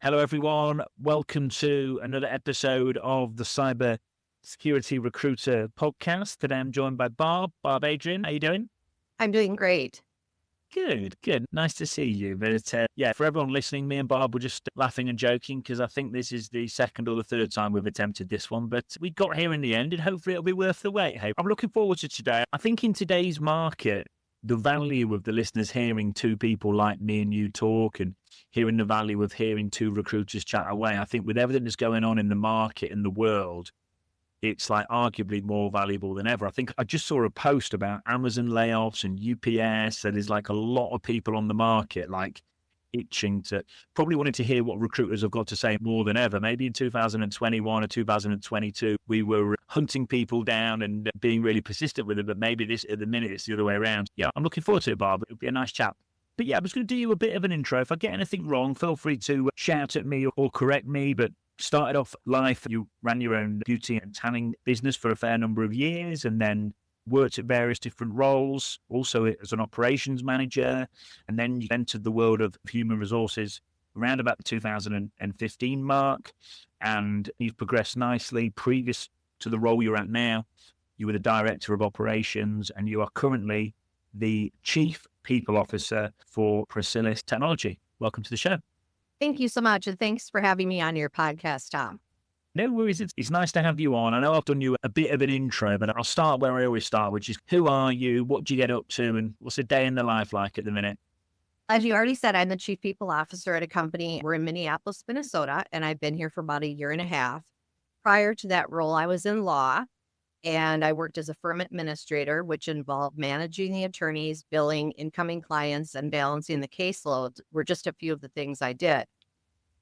Hello, everyone. Welcome to another episode of the Cybersecurity Recruiter podcast. Today I'm joined by Barb Adrian. How you doing? I'm doing great. Good. Nice to see you. But for everyone listening, me and Barb were just laughing and joking because I think this is the second or the third time we've attempted this one. But we got here in the end, and hopefully it'll be worth the wait. Hey, I'm looking forward to today. I think in today's market, the value of the listeners hearing two people like me and you talk and hearing the value of hearing two recruiters chat away, I think with everything that's going on in the market and the world, it's like arguably more valuable than ever. I think I just saw a post about Amazon layoffs and UPS, and there's like a lot of people on the market like itching to, probably wanting to hear what recruiters have got to say more than ever. Maybe in 2021 or 2022, we were hunting people down and being really persistent with them, but maybe at the minute it's the other way around. Yeah, I'm looking forward to it, Barb. It'll be a nice chat. But yeah, I was going to do you a bit of an intro. If I get anything wrong, feel free to shout at me or correct me. But started off life, you ran your own beauty and tanning business for a fair number of years and then worked at various different roles, also as an operations manager. And then you entered the world of human resources around about the 2015 mark. And you've progressed nicely. Previous to the role you're at now, you were the director of operations and you are currently the chief people officer for Procellis Technology. Welcome to the show. Thank you so much. And thanks for having me on your podcast, Tom. No worries. It's nice to have you on. I know I've done you a bit of an intro, but I'll start where I always start, which is who are you? What do you get up to? And what's a day in the life like at the minute? As you already said, I'm the chief people officer at a company. We're in Minneapolis, Minnesota, and I've been here for about a year and a half. Prior to that role, I was in law. And I worked as a firm administrator, which involved managing the attorneys, billing incoming clients, and balancing the caseload were just a few of the things I did.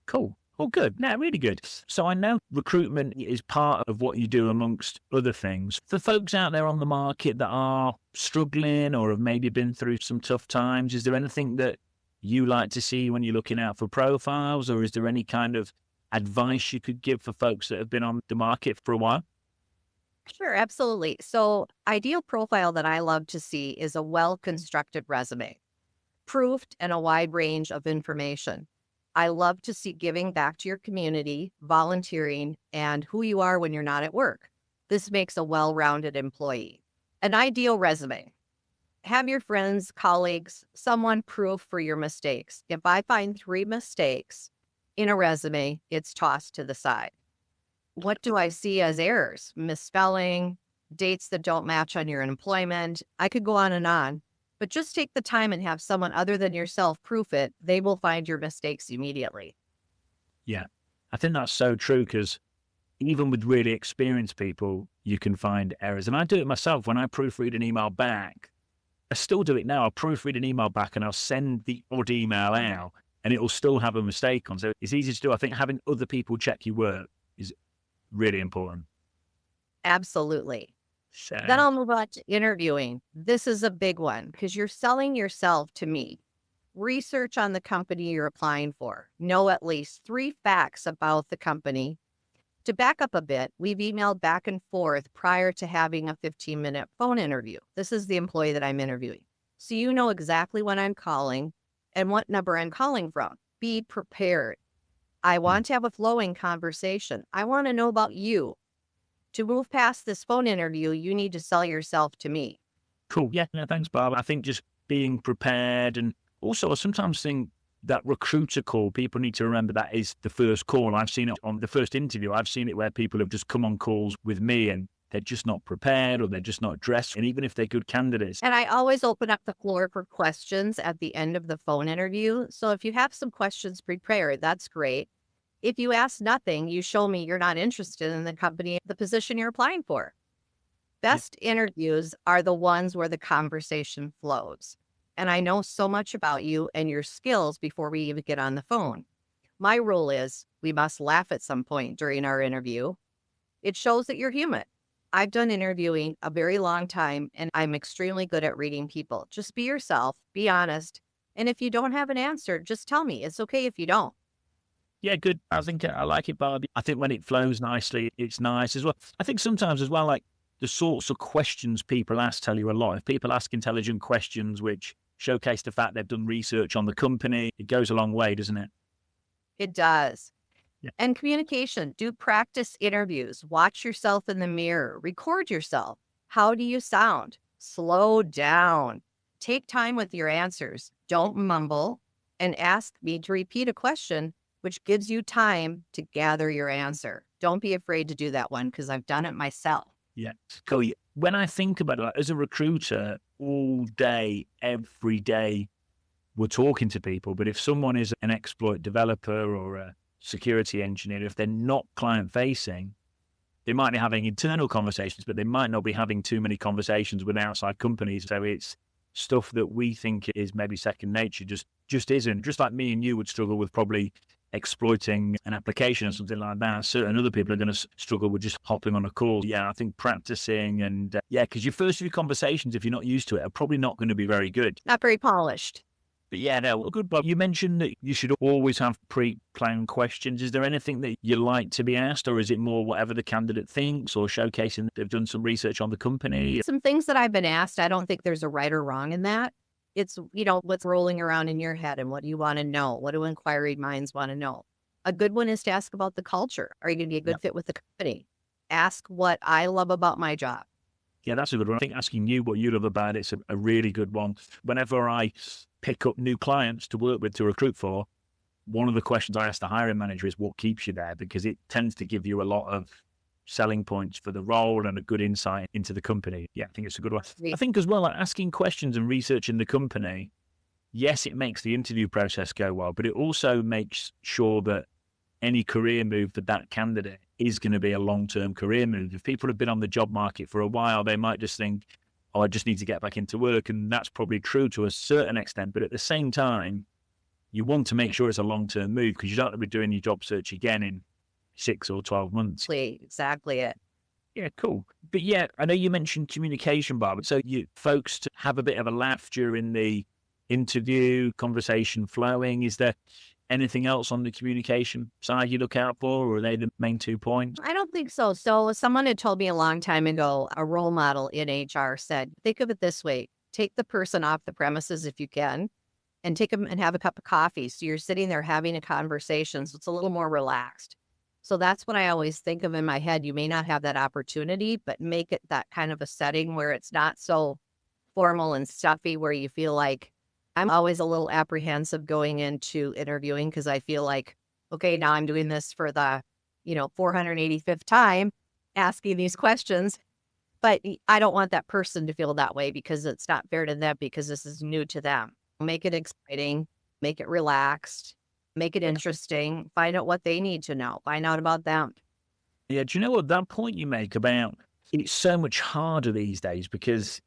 Cool. Oh, good. No, really good. So I know recruitment is part of what you do amongst other things. For folks out there on the market that are struggling or have maybe been through some tough times, is there anything that you like to see when you're looking out for profiles, or is there any kind of advice you could give for folks that have been on the market for a while? Sure, absolutely. So ideal profile that I love to see is a well-constructed resume, proofed and a wide range of information. I love to see giving back to your community, volunteering, and who you are when you're not at work. This makes a well-rounded employee. An ideal resume. Have your friends, colleagues, someone proof for your mistakes. If I find 3 mistakes in a resume, it's tossed to the side. What do I see as errors? Misspelling, dates that don't match on your employment. I could go on, but just take the time and have someone other than yourself proof it. They will find your mistakes immediately. Yeah, I think that's so true because even with really experienced people, you can find errors. And I do it myself when I proofread an email back. I still do it now. I'll proofread an email back and I'll send the odd email out and it will still have a mistake on. So it's easy to do. I think having other people check your work is really important. Absolutely. So then I'll move on to interviewing. This is a big one because you're selling yourself to me. Research on the company you're applying for. Know at least 3 facts about the company. To back up a bit, we've emailed back and forth prior to having a 15-minute phone interview. This is the employee that I'm interviewing. So you know exactly when I'm calling and what number I'm calling from. Be prepared. I want to have a flowing conversation. I want to know about you. To move past this phone interview, you need to sell yourself to me. Cool. Yeah, no, thanks, Barb. I think just being prepared, and also I sometimes think that recruiter call, people need to remember that is the first call. I've seen it on the first interview. I've seen it where people have just come on calls with me and they're just not prepared or they're just not dressed. And even if they're good candidates. And I always open up the floor for questions at the end of the phone interview. So if you have some questions prepared, that's great. If you ask nothing, you show me you're not interested in the company, the position you're applying for. Best interviews are the ones where the conversation flows. And I know so much about you and your skills before we even get on the phone. My rule is we must laugh at some point during our interview. It shows that you're human. I've done interviewing a very long time, and I'm extremely good at reading people. Just be yourself, be honest. And if you don't have an answer, just tell me. It's okay if you don't. Yeah, good. I think I like it, Barbie. I think when it flows nicely, it's nice as well. I think sometimes as well, like the sorts of questions people ask tell you a lot. If people ask intelligent questions which showcase the fact they've done research on the company, it goes a long way, doesn't it? It does. Yeah. And communication, do practice interviews, watch yourself in the mirror, record yourself. How do you sound? Slow down. Take time with your answers. Don't mumble and ask me to repeat a question, which gives you time to gather your answer. Don't be afraid to do that one because I've done it myself. Yeah. Cool. When I think about it, like, as a recruiter, all day, every day, we're talking to people. But if someone is an exploit developer or a security engineer, if they're not client facing, they might be having internal conversations, but they might not be having too many conversations with outside companies. So it's stuff that we think is maybe second nature, just isn't. Just like me and you would struggle with probably exploiting an application or something like that, certain other people are going to struggle with just hopping on a call. Yeah, I think practicing and because your first few conversations, if you're not used to it, are probably not going to be very good. Not very polished. But yeah, no, good, Bob. You mentioned that you should always have pre-planned questions. Is there anything that you like to be asked, or is it more whatever the candidate thinks, or showcasing that they've done some research on the company? Some things that I've been asked, I don't think there's a right or wrong in that. It's, what's rolling around in your head and what do you want to know? What do inquiry minds want to know? A good one is to ask about the culture. Are you going to be a good fit with the company? Ask what I love about my job. Yeah, that's a good one. I think asking you what you love about it's a really good one. Whenever I pick up new clients to work with, to recruit for, one of the questions I ask the hiring manager is what keeps you there, because it tends to give you a lot of selling points for the role and a good insight into the company. Yeah, I think it's a good one. I think as well, like asking questions and researching the company, yes, it makes the interview process go well, but it also makes sure that any career move for that candidate is going to be a long-term career move. If people have been on the job market for a while, they might just think, oh, I just need to get back into work. And that's probably true to a certain extent. But at the same time, you want to make sure it's a long-term move, because you don't want to be doing your job search again in 6 or 12 months. Exactly it. Yeah, cool. But yeah, I know you mentioned communication, Barb. So you folks to have a bit of a laugh during the interview, conversation flowing. Is there anything else on the communication side you look out for, or are they the main 2 points? I don't think so. So someone had told me a long time ago, a role model in HR said, think of it this way, take the person off the premises if you can, and take them and have a cup of coffee. So you're sitting there having a conversation. So it's a little more relaxed. So that's what I always think of in my head. You may not have that opportunity, but make it that kind of a setting where it's not so formal and stuffy, where you feel like, I'm always a little apprehensive going into interviewing because I feel like, okay, now I'm doing this for the, 485th time, asking these questions. But I don't want that person to feel that way, because it's not fair to them, because this is new to them. Make it exciting, make it relaxed, make it interesting, find out what they need to know, find out about them. Yeah, do you know what, that point you make about it's so much harder these days, because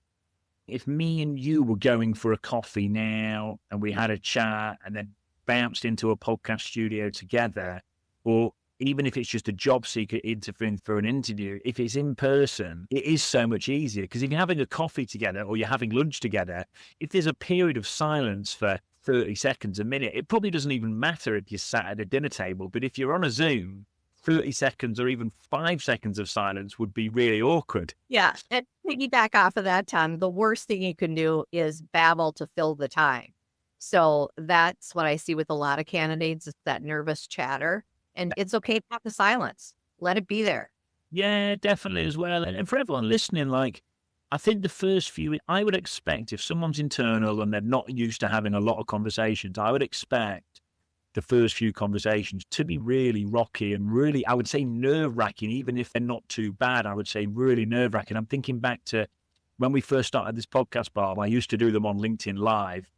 if me and you were going for a coffee now and we had a chat and then bounced into a podcast studio together, or even if it's just a job seeker interviewing for an interview, if it's in person, it is so much easier. Because if you're having a coffee together or you're having lunch together, if there's a period of silence for 30 seconds, a minute, it probably doesn't even matter if you're sat at a dinner table. But if you're on a Zoom, 30 seconds or even 5 seconds of silence would be really awkward. Yeah. And piggyback off of that, Tom, the worst thing you can do is babble to fill the time. So that's what I see with a lot of candidates, is that nervous chatter. And it's okay to have the silence. Let it be there. Yeah, definitely as well. And for everyone listening, like, I think the first few, I would expect if someone's internal and they're not used to having a lot of conversations, I would expect the first few conversations to be really rocky and really, I would say, nerve-wracking. Even if they're not too bad, I would say really nerve-wracking. I'm thinking back to when we first started this podcast, Barb. I used to do them on LinkedIn Live,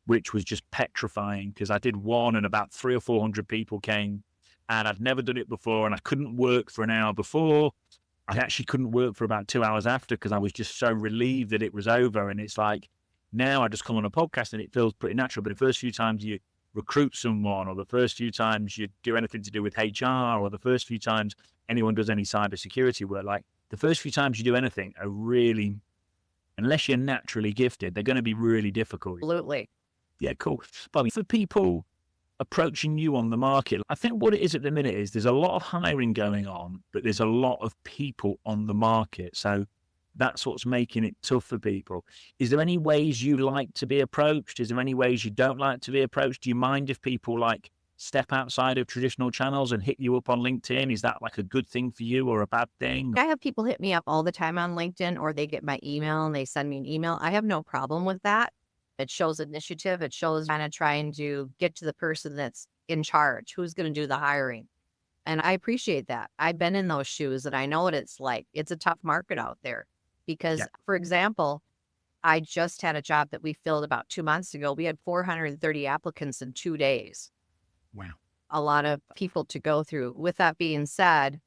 which was just petrifying, because I did one and about 300 or 400 people came, and I'd never done it before, and I couldn't work for an hour before. I actually couldn't work for about 2 hours after, because I was just so relieved that it was over. And it's like, now I just come on a podcast and it feels pretty natural. But the first few times you recruit someone, or the first few times you do anything to do with HR, or the first few times anyone does any cybersecurity work, like the first few times you do anything are really, unless you're naturally gifted, they're going to be really difficult. Absolutely. Yeah, cool. Bobby, for people approaching you on the market, I think what it is at the minute is there's a lot of hiring going on, but there's a lot of people on the market. So that's what's making it tough for people. Is there any ways you like to be approached? Is there any ways you don't like to be approached? Do you mind if people like step outside of traditional channels and hit you up on LinkedIn? Is that like a good thing for you or a bad thing? I have people hit me up all the time on LinkedIn, or they get my email and they send me an email. I have no problem with that. It shows initiative. It shows kind of trying to get to the person that's in charge, who's going to do the hiring. And I appreciate that. I've been in those shoes and I know what it's like. It's a tough market out there because, Yeah. for example, I just had a job that we filled about 2 months ago. We had 430 applicants in 2 days. Wow. A lot of people to go through. With that being said,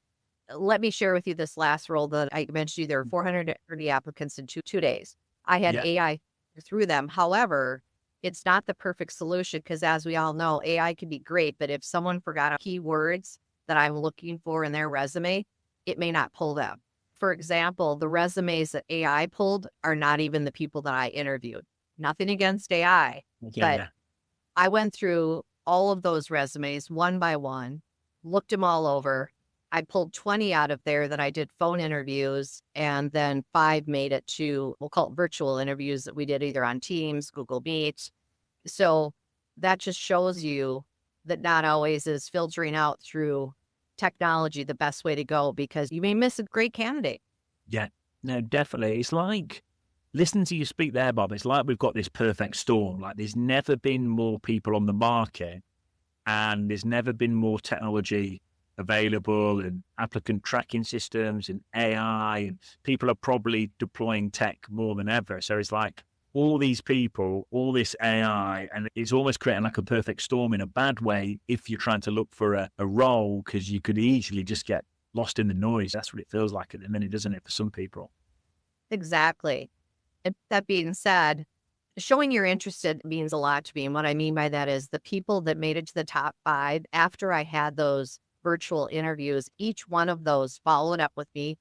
let me share with you this last role that I mentioned to you. There were 430 applicants in two days. I had Yeah. AI through them. However, it's not the perfect solution because, as we all know, AI can be great, but if someone forgot keywords that I'm looking for in their resume, it may not pull them. For example, the resumes that AI pulled are not even the people that I interviewed. Nothing against AI, but Yeah. I went through all of those resumes one by one, looked them all over. I pulled 20 out of there that I did phone interviews, and then 5 made it to, we'll call it virtual interviews that we did either on Teams, Google Meet. So that just shows you that not always is filtering out through technology the best way to go, because you may miss a great candidate. Yeah. No, definitely. It's like, listening to you speak there, Bob, it's like we've got this perfect storm. Like there's never been more people on the market and there's never been more technology available and applicant tracking systems and AI, and people are probably deploying tech more than ever. So it's like all these people, all this AI, and it's almost creating like a perfect storm in a bad way if you're trying to look for a role, because you could easily just get lost in the noise. That's what it feels like at the minute, doesn't it, for some people? Exactly. And that being said, showing you're interested means a lot to me. And what I mean by that is the people that made it to the top 5 after I had those virtual interviews, each one of those followed up with me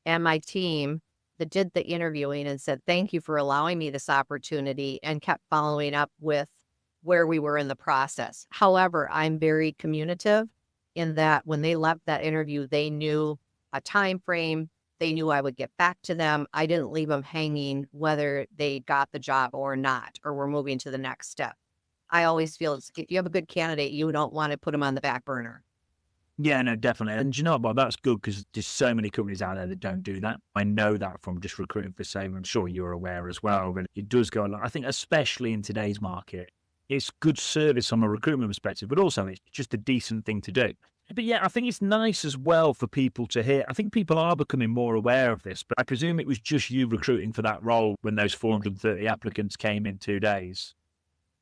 and my team that did the interviewing and said, thank you for allowing me this opportunity, and kept following up with where we were in the process. However, I'm very communicative in that when they left that interview, they knew a time frame. They knew I would get back to them. I didn't leave them hanging whether they got the job or not, or we're moving to the next step. I always feel if you have a good candidate, you don't want to put them on the back burner. Yeah, no, definitely. And do you know what, Bob? That's good because there's so many companies out there that don't do that. I know that from just recruiting for same. I'm sure you're aware as well. But it does go a lot. I think especially in today's market, it's good service from a recruitment perspective, but also it's just a decent thing to do. But yeah, I think it's nice as well for people to hear. I think people are becoming more aware of this, but I presume it was just you recruiting for that role when those 430 applicants came in 2 days.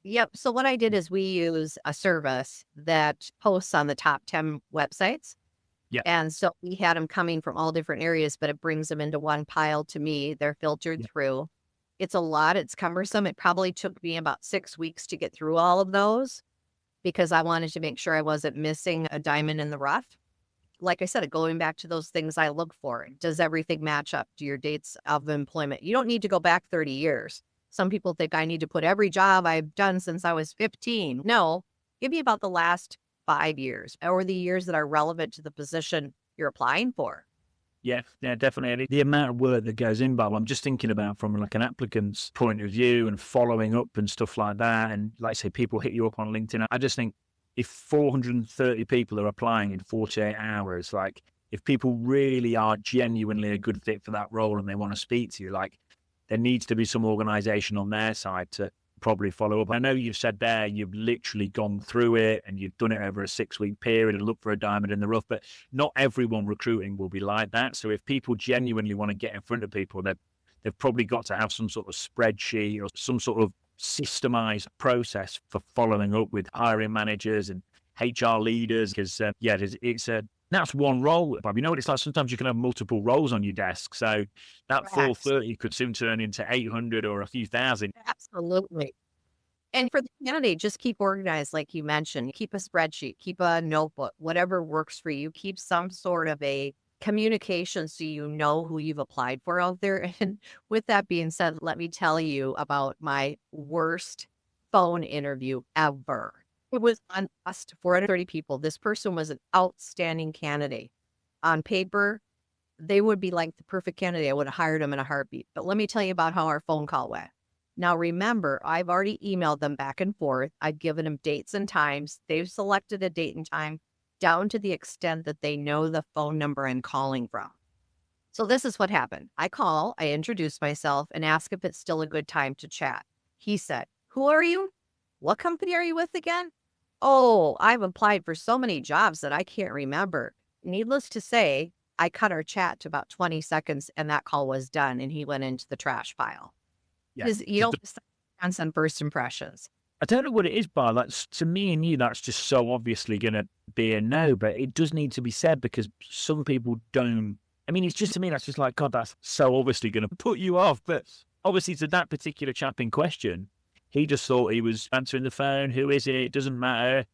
Yep. So what I did is we use a service that posts on the top 10 websites. Yeah. And so we had them coming from all different areas, but it brings them into one pile to me. They're filtered through. It's a lot. It's cumbersome. It probably took me about 6 weeks to get through all of those because I wanted to make sure I wasn't missing a diamond in the rough. Like I said, going back to those things I look for, does everything match up to your dates of employment? You don't need to go back 30 years. Some people think I need to put every job I've done since I was 15. No, give me about the last 5 years or the years that are relevant to the position you're applying for. Yeah, definitely. The amount of work that goes in, Bob, I'm just thinking about from like an applicant's point of view and following up and stuff like that. And like I say, people hit you up on LinkedIn. I just think if 430 people are applying in 48 hours, like if people really are genuinely a good fit for that role and they want to speak to you, like there needs to be some organization on their side to probably follow up. I know you've said there you've literally gone through it and you've done it over a 6-week period and looked for a diamond in the rough, but not everyone recruiting will be like that. So if people genuinely want to get in front of people, they've probably got to have some sort of spreadsheet or some sort of systemized process for following up with hiring managers and HR leaders, because that's one role, Bob. You know what it's like? Sometimes you can have multiple roles on your desk. So that 430 could soon turn into 800 or a few thousand. Absolutely. And for the candidate, just keep organized, like you mentioned. Keep a spreadsheet, keep a notebook, whatever works for you. Keep some sort of a communication so you know who you've applied for out there. And with that being said, let me tell you about my worst phone interview ever. It was on us to 430 people. This person was an outstanding candidate. On paper, they would be like the perfect candidate. I would have hired them in a heartbeat. But let me tell you about how our phone call went. Now, remember, I've already emailed them back and forth. I've given them dates and times. They've selected a date and time down to the extent that they know the phone number I'm calling from. So this is what happened. I call, I introduce myself and ask if it's still a good time to chat. He said, "Who are you? What company are you with again?" "Oh, I've applied for so many jobs that I can't remember." Needless to say, I cut our chat to about 20 seconds and that call was done and he went into the trash pile. Yeah. Because you don't decide on first impressions. I don't know what it is, Bar. That's, to me and you, that's just so obviously going to be a no, but it does need to be said because some people don't. I mean, it's just, to me, that's just like, God, that's so obviously going to put you off. But obviously, to that particular chap in question, he just thought he was answering the phone. Who is it? It doesn't matter.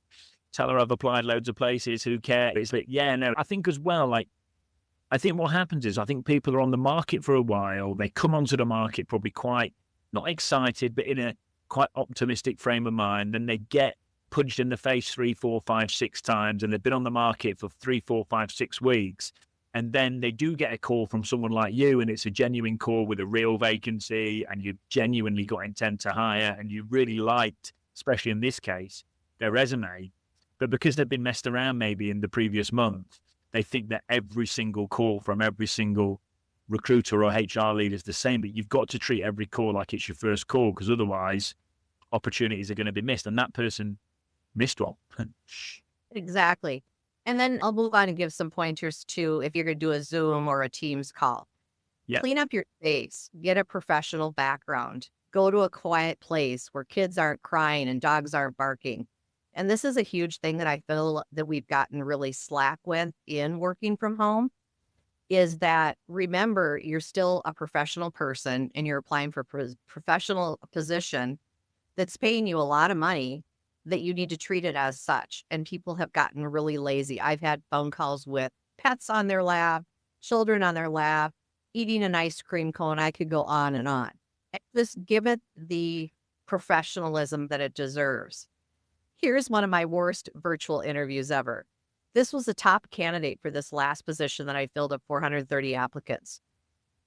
Tell her I've applied loads of places. Who cares? But yeah, no, I think as well, like, I think what happens is I think people are on the market for a while. They come onto the market probably quite, not excited, but in a quite optimistic frame of mind. And they get punched in the face 3, 4, 5, 6 times. And they've been on the market for 3, 4, 5, 6 weeks. And then they do get a call from someone like you, and it's a genuine call with a real vacancy, and you've genuinely got intent to hire, and you really liked, especially in this case, their resume. But because they've been messed around maybe in the previous month, they think that every single call from every single recruiter or HR lead is the same. But you've got to treat every call like it's your first call, because otherwise opportunities are going to be missed. And that person missed one. Exactly. And then I'll move on and give some pointers too if you're going to do a Zoom or a Teams call. Yeah. Clean up your space, get a professional background, go to a quiet place where kids aren't crying and dogs aren't barking. And this is a huge thing that I feel that we've gotten really slack with in working from home is that, remember, you're still a professional person and you're applying for a professional position that's paying you a lot of money, that you need to treat it as such. And people have gotten really lazy. I've had phone calls with pets on their lap, children on their lap, eating an ice cream cone. I could go on and on. Just give it the professionalism that it deserves. Here's one of my worst virtual interviews ever. This was the top candidate for this last position that I filled of 430 applicants.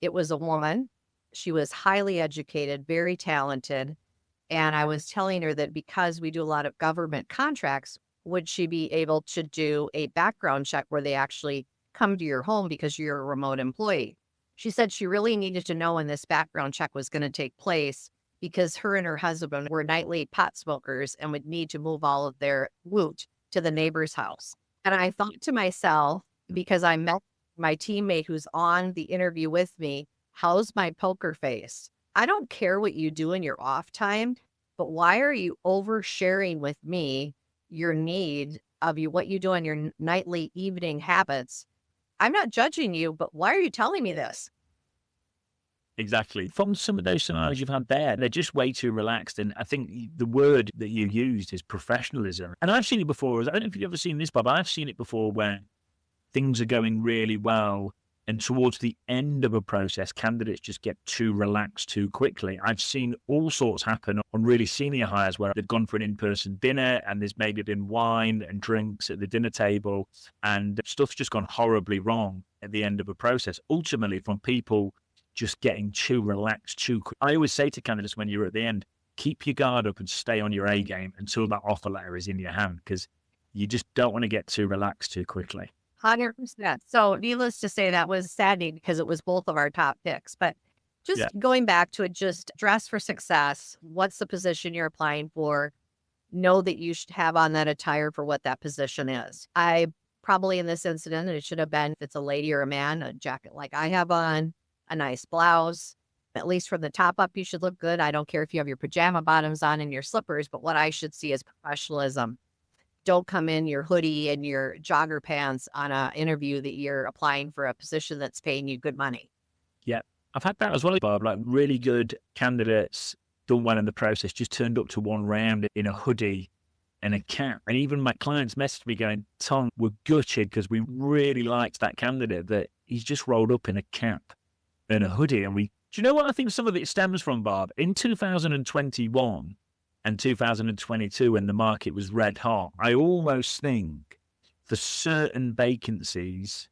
It was a woman. She was highly educated, very talented. And I was telling her that because we do a lot of government contracts, would she be able to do a background check where they actually come to your home because you're a remote employee? She said she really needed to know when this background check was going to take place because her and her husband were nightly pot smokers and would need to move all of their loot to the neighbor's house. And I thought to myself, because I met my teammate who's on the interview with me, how's my poker face? I don't care what you do in your off time, but why are you oversharing with me your need of you, what you do in your nightly evening habits? I'm not judging you, but why are you telling me this? Exactly. From some of those scenarios you've had there, they're just way too relaxed. And I think the word that you used is professionalism. And I've seen it before. I don't know if you've ever seen this, Bob. I've seen it before where things are going really well, and towards the end of a process, candidates just get too relaxed too quickly. I've seen all sorts happen on really senior hires where they've gone for an in-person dinner and there's maybe been wine and drinks at the dinner table and stuff's just gone horribly wrong at the end of a process, ultimately from people just getting too relaxed too quick. I always say to candidates when you're at the end, keep your guard up and stay on your A game until that offer letter is in your hand, because you just don't want to get too relaxed too quickly. 100%. So needless to say, that was saddening because it was both of our top picks. But just going back to it, just dress for success. What's the position you're applying for? Know that you should have on that attire for what that position is. I probably in this incident, it should have been, if it's a lady or a man, a jacket like I have on, a nice blouse. At least from the top up, you should look good. I don't care if you have your pajama bottoms on and your slippers, but what I should see is professionalism. Don't come in your hoodie and your jogger pants on an interview that you're applying for a position that's paying you good money. Yeah. I've had that as well, Barb. Like really good candidates done well in the process, just turned up to one round in a hoodie and a cap. And even my clients messaged me going, Tom, we're gutted because we really liked that candidate, that he's just rolled up in a cap and a hoodie. And do you know what I think some of it stems from, Barb? In 2021, and 2022, when the market was red hot, I almost think for certain vacancies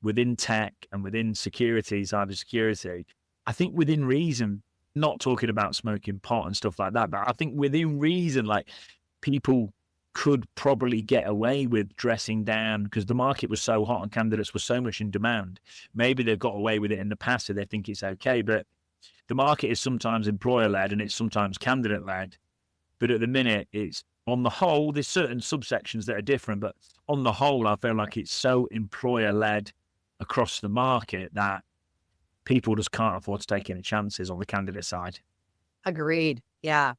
within tech and within security, cybersecurity, I think within reason, Not talking about smoking pot and stuff like that, but I think within reason, like people could probably get away with dressing down because the market was so hot and candidates were so much in demand. Maybe they've got away with it in the past, so they think it's okay. But the market is sometimes employer-led and it's sometimes candidate-led. But at the minute, it's on the whole, there's certain subsections that are different, but on the whole, I feel like it's so employer-led across the market that people just can't afford to take any chances on the candidate side. Agreed. Yeah.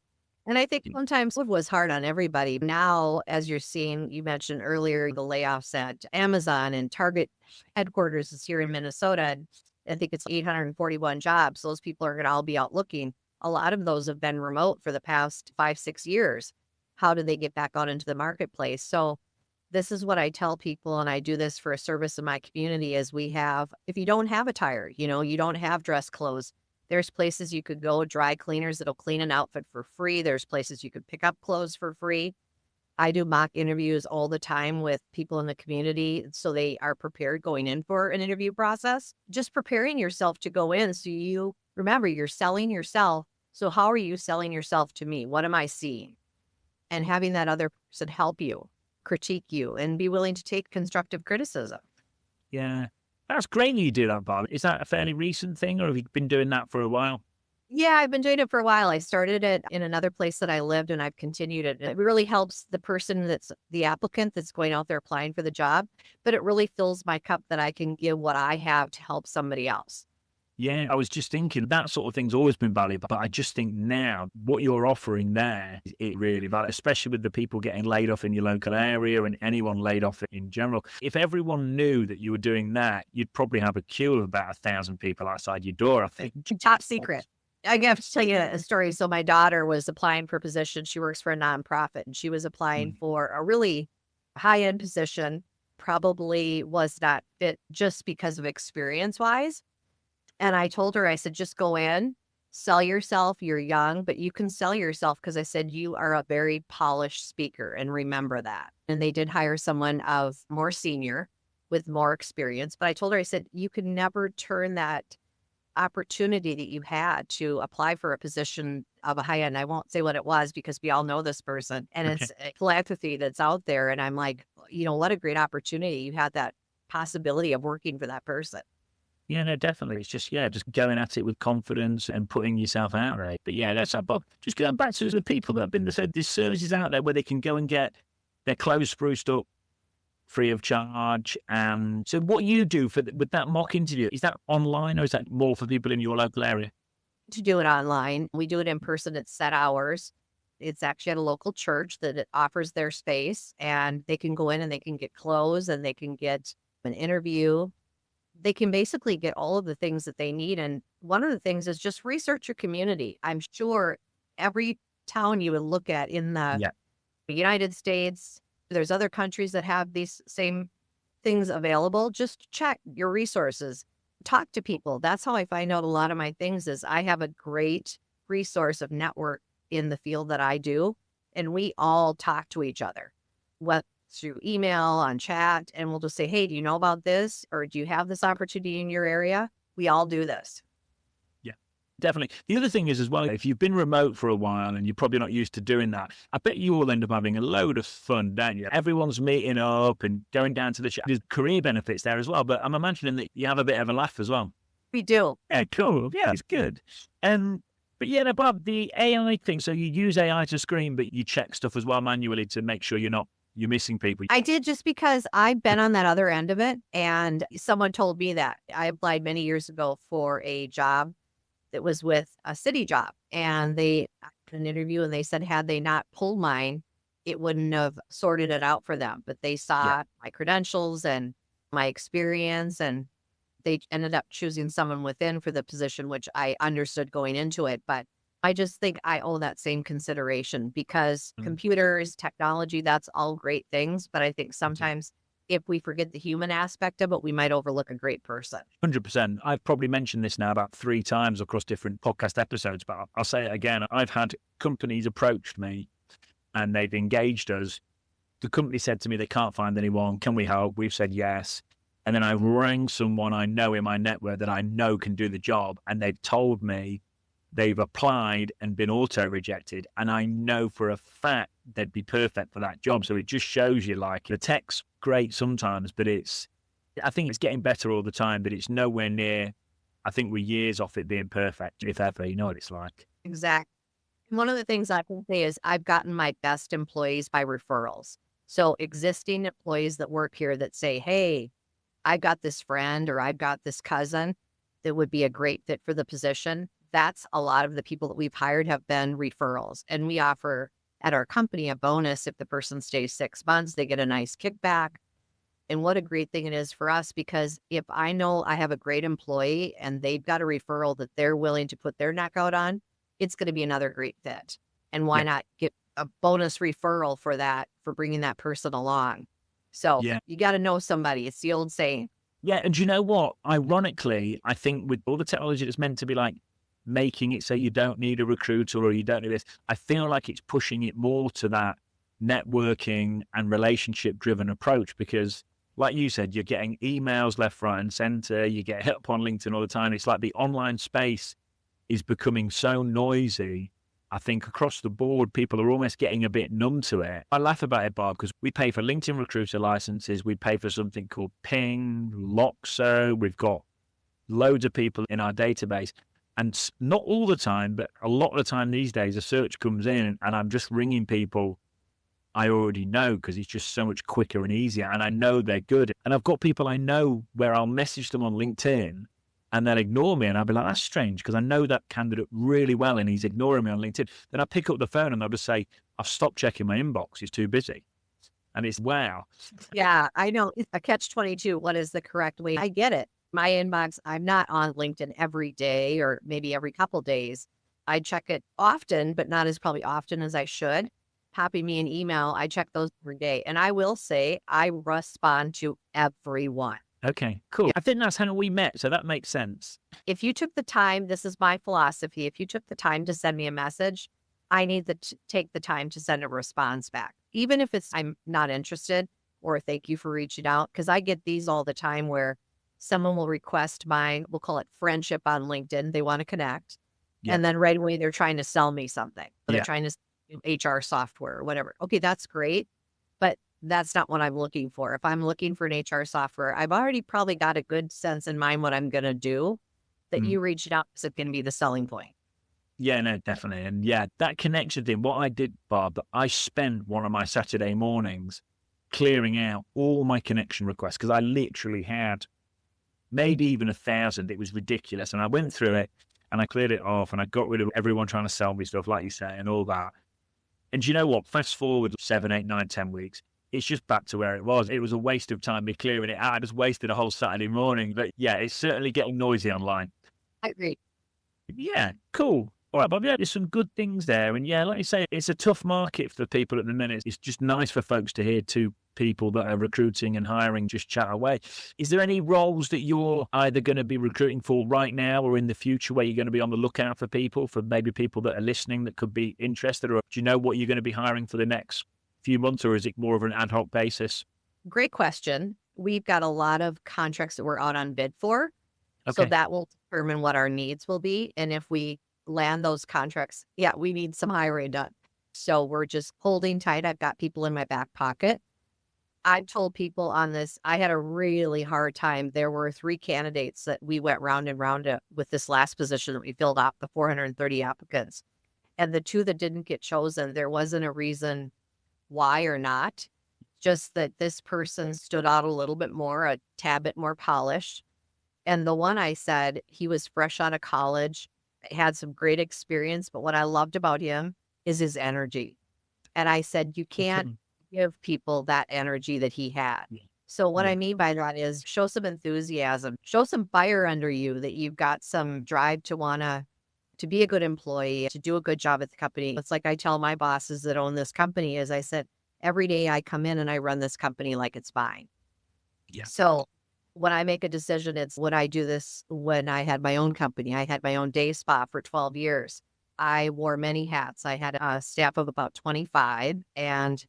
And I think sometimes it was hard on everybody. Now, as you're seeing, you mentioned earlier the layoffs at Amazon and Target headquarters is here in Minnesota. And I think it's 841 jobs. Those people are going to all be out looking. A lot of those have been remote for the past 5-6 years. How do they get back out into the marketplace? So this is what I tell people, and I do this for a service in my community, is if you don't have attire, you don't have dress clothes, there's places you could go, dry cleaners that'll clean an outfit for free. There's places you could pick up clothes for free. I do mock interviews all the time with people in the community so they are prepared going in for an interview process. Just preparing yourself to go in so you remember you're selling yourself. So how are you selling yourself to me? What am I seeing? And having that other person help you, critique you, and be willing to take constructive criticism. Yeah. That's great that you do that, Barb. Is that a fairly recent thing, or have you been doing that for a while? Yeah, I've been doing it for a while. I started it in another place that I lived, and I've continued it. It really helps the person that's the applicant that's going out there applying for the job, but it really fills my cup that I can give what I have to help somebody else. Yeah, I was just thinking that sort of thing's always been valuable, but I just think now what you're offering there is really valuable, especially with the people getting laid off in your local area and anyone laid off in general. If everyone knew that you were doing that, you'd probably have a queue of about 1,000 people outside your door, I think. Top secret. I have to tell you a story. So my daughter was applying for a position. She works for a nonprofit, and she was applying for a really high-end position, probably was not fit just because of experience-wise. And I told her, I said, just go in, sell yourself. You're young, but you can sell yourself because I said, you are a very polished speaker, and remember that. And they did hire someone of more senior with more experience. But I told her, I said, you can never turn that opportunity that you had to apply for a position of a high end. I won't say what it was because we all know this person, and it's a philanthropy that's out there. And I'm like, what a great opportunity. You had that possibility of working for that person. Yeah, no, definitely. It's just going at it with confidence and putting yourself out, right? But yeah, that's Bob. Just going back to the people that have been said, there's services out there where they can go and get their clothes spruced up free of charge. And so what you do with that mock interview, is that online or is that more for people in your local area? To do it online. We do it in person at set hours. It's actually at a local church that it offers their space, and they can go in and they can get clothes and they can get an interview. They can basically get all of the things that they need. And one of the things is just research your community. I'm sure every town you would look at in the United States, there's other countries that have these same things available. Just check your resources. Talk to people. That's how I find out a lot of my things is I have a great resource of network in the field that I do. And we all talk to each other. Through email, on chat, and we'll just say, hey, do you know about this? Or do you have this opportunity in your area? We all do this. Yeah, definitely. The other thing is as well, if you've been remote for a while and you're probably not used to doing that, I bet you all end up having a load of fun, don't you? Everyone's meeting up and going down to the chat. There's career benefits there as well, but I'm imagining that you have a bit of a laugh as well. We do. Yeah, cool. Yeah, it's good. But yeah, Bob, the AI thing, so you use AI to screen, but you check stuff as well manually to make sure you're missing people. I did, just because I've been on that other end of it. And someone told me that I applied many years ago for a job that was with a city job. And they had an interview and they said, had they not pulled mine, it wouldn't have sorted it out for them. But they saw my credentials and my experience, and they ended up choosing someone within for the position, which I understood going into it. But I just think I owe that same consideration because computers, technology, that's all great things. But I think sometimes if we forget the human aspect of it, we might overlook a great person. 100%. I've probably mentioned this now about 3 times across different podcast episodes, but I'll say it again. I've had companies approached me and they've engaged us. The company said to me, they can't find anyone. Can we help? We've said yes. And then I rang someone I know in my network that I know can do the job. And they've told me they've applied and been auto-rejected. And I know for a fact they'd be perfect for that job. So it just shows you, like, the tech's great sometimes, but I think it's getting better all the time, but it's nowhere near, I think we're years off it being perfect, if ever. You know what it's like. Exactly. One of the things I can say is I've gotten my best employees by referrals. So existing employees that work here that say, hey, I've got this friend or I've got this cousin that would be a great fit for the position. That's a lot of the people that we've hired have been referrals. And we offer at our company a bonus if the person stays 6 months, they get a nice kickback. And what a great thing it is for us, because if I know I have a great employee and they've got a referral that they're willing to put their neck out on, it's going to be another great fit. And why not get a bonus referral for that, for bringing that person along? So you got to know somebody. It's the old saying. Yeah. And do you know what? Ironically, I think with all the technology that's meant to be like making it so you don't need a recruiter or you don't need this, I feel like it's pushing it more to that networking and relationship driven approach, because like you said, you're getting emails left, right and center. You get hit up on LinkedIn all the time. It's like the online space is becoming so noisy. I think across the board, people are almost getting a bit numb to it. I laugh about it, Barb, because we pay for LinkedIn recruiter licenses. We pay for something called Ping, Loxo. We've got loads of people in our database. And not all the time, but a lot of the time these days, a search comes in and I'm just ringing people I already know, because it's just so much quicker and easier. And I know they're good. And I've got people I know where I'll message them on LinkedIn and they'll ignore me. And I'll be like, that's strange, because I know that candidate really well and he's ignoring me on LinkedIn. Then I pick up the phone and I'll just say, I've stopped checking my inbox. It's too busy. And it's wow. Yeah, I know. It's a catch-22. What is the correct way? I get it. My inbox, I'm not on LinkedIn every day or maybe every couple days. I check it often, but not as probably often as I should. Copy me an email. I check those every day. And I will say I respond to everyone. Okay, cool. I think that's how we met. So that makes sense. If you took the time, this is my philosophy. If you took the time to send me a message, I need to take the time to send a response back. Even if it's I'm not interested or thank you for reaching out. Because I get these all the time where someone will request we'll call it friendship on LinkedIn. They want to connect. Yeah. And then right away, they're trying to sell me something. They're trying to HR software or whatever. Okay, that's great. But that's not what I'm looking for. If I'm looking for an HR software, I've already probably got a good sense in mind what I'm going to do. That you reaching out is going to be the selling point. Yeah, no, definitely. And yeah, that connection thing, what I did, Barb, I spent one of my Saturday mornings clearing out all my connection requests, because I literally had maybe even 1,000. It was ridiculous. And I went through it and I cleared it off and I got rid of everyone trying to sell me stuff, like you say, and all that. And do you know what? Fast forward 7, 8, 9, 10 weeks, it's just back to where it was. It was a waste of time me clearing it out. I just wasted a whole Saturday morning. But yeah, it's certainly getting noisy online. I agree. Yeah, cool. All right, Bob, yeah, there's some good things there. And yeah, like you say, it's a tough market for people at the minute. It's just nice for folks to hear two people that are recruiting and hiring just chat away. Is there any roles that you're either going to be recruiting for right now or in the future where you're going to be on the lookout for people, for maybe people that are listening that could be interested? Or do you know what you're going to be hiring for the next few months, or is it more of an ad hoc basis? Great question. We've got a lot of contracts that we're out on bid for. Okay. So that will determine what our needs will be. And if we land those contracts, we need some hiring done. So we're just holding tight. I've got people in my back pocket. I've told people on this, I had a really hard time. There were 3 candidates that we went round and round with this last position that we filled out, the 430 applicants. And the 2 that didn't get chosen, there wasn't a reason why or not, just that this person stood out a little bit more, a tad bit more polished. And the one I said, he was fresh out of college, had some great experience, but what I loved about him is his energy. And I said, you can't give people that energy that he had. So what I mean by that is show some enthusiasm, show some fire under you, that you've got some drive to want to be a good employee, to do a good job at the company. It's like I tell my bosses that own this company, is I said, every day I come in and I run this company like it's mine. Yeah. So when I make a decision, it's would I do this when I had my own company? I had my own day spa for 12 years. I wore many hats. I had a staff of about 25, and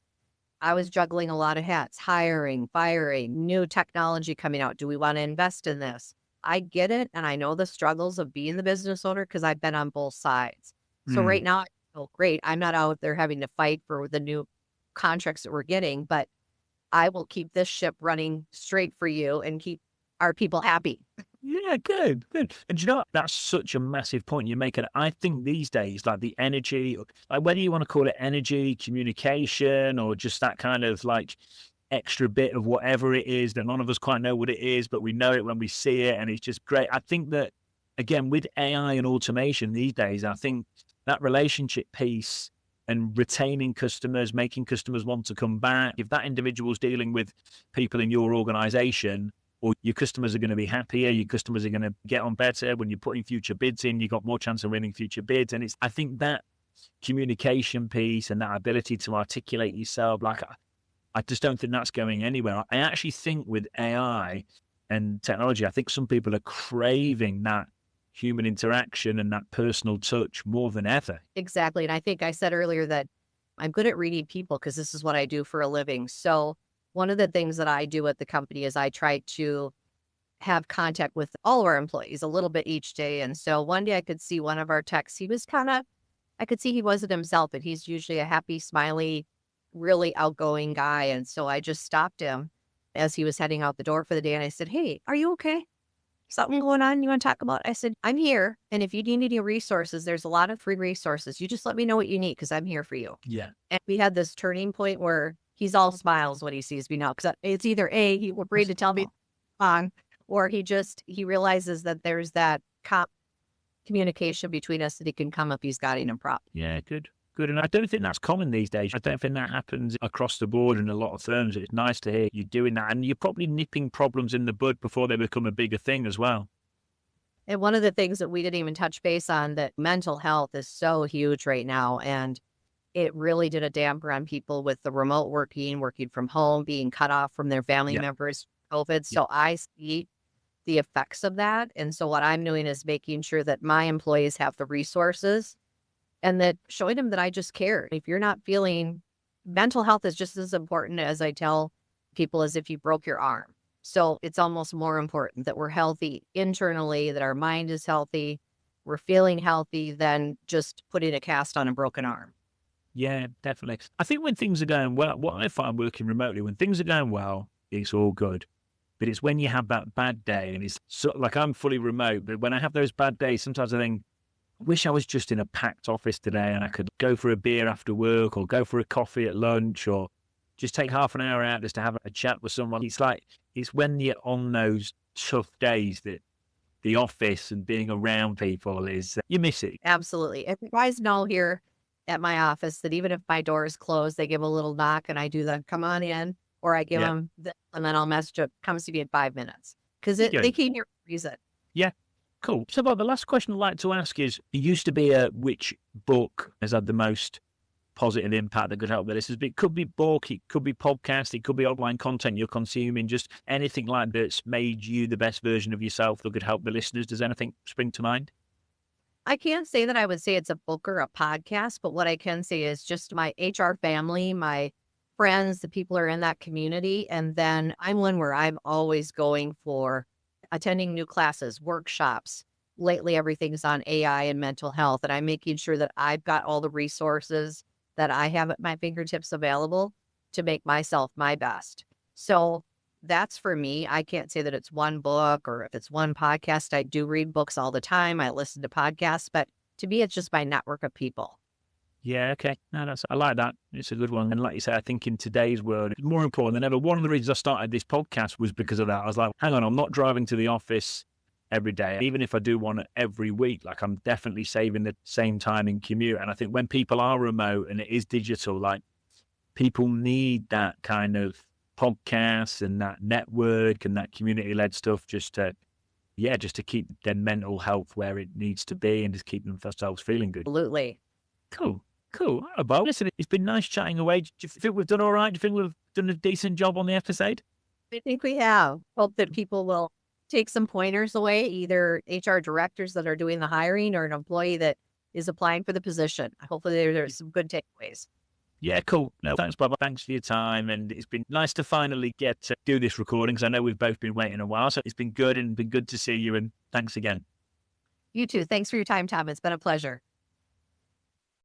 I was juggling a lot of hats, hiring, firing, new technology coming out. Do we want to invest in this? I get it. And I know the struggles of being the business owner because I've been on both sides. So Mm. right now, I feel great. I'm not out there having to fight for the new contracts that we're getting, but I will keep this ship running straight for you and keep our people happy. Yeah, good, good. And you know, that's such a massive point you're making. I think these days, like the energy, like whether you want to call it energy, communication, or just that kind of like extra bit of whatever it is that none of us quite know what it is, but we know it when we see it, and it's just great. I think that, again, with AI and automation these days, I think that relationship piece and retaining customers, making customers want to come back, if that individual's dealing with people in your organization, or your customers are going to be happier, your customers are going to get on better. When you're putting future bids in, you've got more chance of winning future bids. And I think that communication piece and that ability to articulate yourself, like I just don't think that's going anywhere. I actually think with AI and technology, I think some people are craving that human interaction and that personal touch more than ever. Exactly. And I think I said earlier that I'm good at reading people because this is what I do for a living. So one of the things that I do at the company is I try to have contact with all of our employees a little bit each day. And so one day I could see one of our techs, I could see he wasn't himself, and he's usually a happy, smiley, really outgoing guy. And so I just stopped him as he was heading out the door for the day. And I said, "Hey, are you okay? Something going on you want to talk about?" I said, "I'm here. And if you need any resources, there's a lot of free resources. You just let me know what you need because I'm here for you." Yeah. And we had this turning point where he's all smiles when he sees me now. Because it's either A, he was afraid to tell me on, or he realizes that there's that communication between us that he can come if he's got any problem. Yeah, good. Good. And I don't think that's common these days. I don't think that happens across the board in a lot of firms. It's nice to hear you doing that. And you're probably nipping problems in the bud before they become a bigger thing as well. And one of the things that we didn't even touch base on, that mental health is so huge right now. And it really did a damper on people with the remote working from home, being cut off from their family Yeah. members, COVID. Yeah. So I see the effects of that. And so what I'm doing is making sure that my employees have the resources and that showing them that I just care. If you're not feeling, mental health is just as important as I tell people as if you broke your arm. So it's almost more important that we're healthy internally, that our mind is healthy, we're feeling healthy than just putting a cast on a broken arm. Yeah, definitely. I think when things are going well, what I find working remotely, when things are going well, it's all good. But it's when you have that bad day, and it's so, like I'm fully remote, but when I have those bad days, sometimes I think, I wish I was just in a packed office today and I could go for a beer after work or go for a coffee at lunch or just take half an hour out just to have a chat with someone. It's when you're on those tough days that the office and being around people you miss it. Absolutely. And you guys know here at my office that even if my door is closed, they give a little knock and I do the "come on in," or I give Yeah. them and then I'll message them, "come see me in 5 minutes." Because they Good. came here for a reason. Yeah. Cool. So, Bob, the last question I'd like to ask is, it used to be which book has had the most positive impact that could help with this? It could be book, it could be podcast, it could be online content you're consuming, just anything like that's made you the best version of yourself that could help the listeners. Does anything spring to mind? I can't say that I would say it's a book or a podcast, but what I can say is just my HR family, my friends, the people who are in that community. And then I'm one where I'm always going for attending new classes, workshops. Lately, everything's on AI and mental health, and I'm making sure that I've got all the resources that I have at my fingertips available to make myself my best. So that's for me. I can't say that it's one book or if it's one podcast. I do read books all the time. I listen to podcasts, but to me, it's just my network of people. Yeah, okay. No, I like that. It's a good one. And like you say, I think in today's world, it's more important than ever. One of the reasons I started this podcast was because of that. I was like, hang on, I'm not driving to the office every day. Even if I do one every week, like I'm definitely saving the same time in commute. And I think when people are remote and it is digital, like people need that kind of podcast and that network and that community-led stuff just to keep their mental health where it needs to be and just keep themselves feeling good. Absolutely. Cool. All right, Bob. Listen, it's been nice chatting away. Do you think we've done all right? Do you think we've done a decent job on the episode? I think we have. Hope that people will take some pointers away, either HR directors that are doing the hiring or an employee that is applying for the position. Hopefully there's some good takeaways. Yeah, cool. No, thanks, Bob. Thanks for your time. And it's been nice to finally get to do this recording because I know we've both been waiting a while. So it's been good and been good to see you. And thanks again. You too. Thanks for your time, Tom. It's been a pleasure.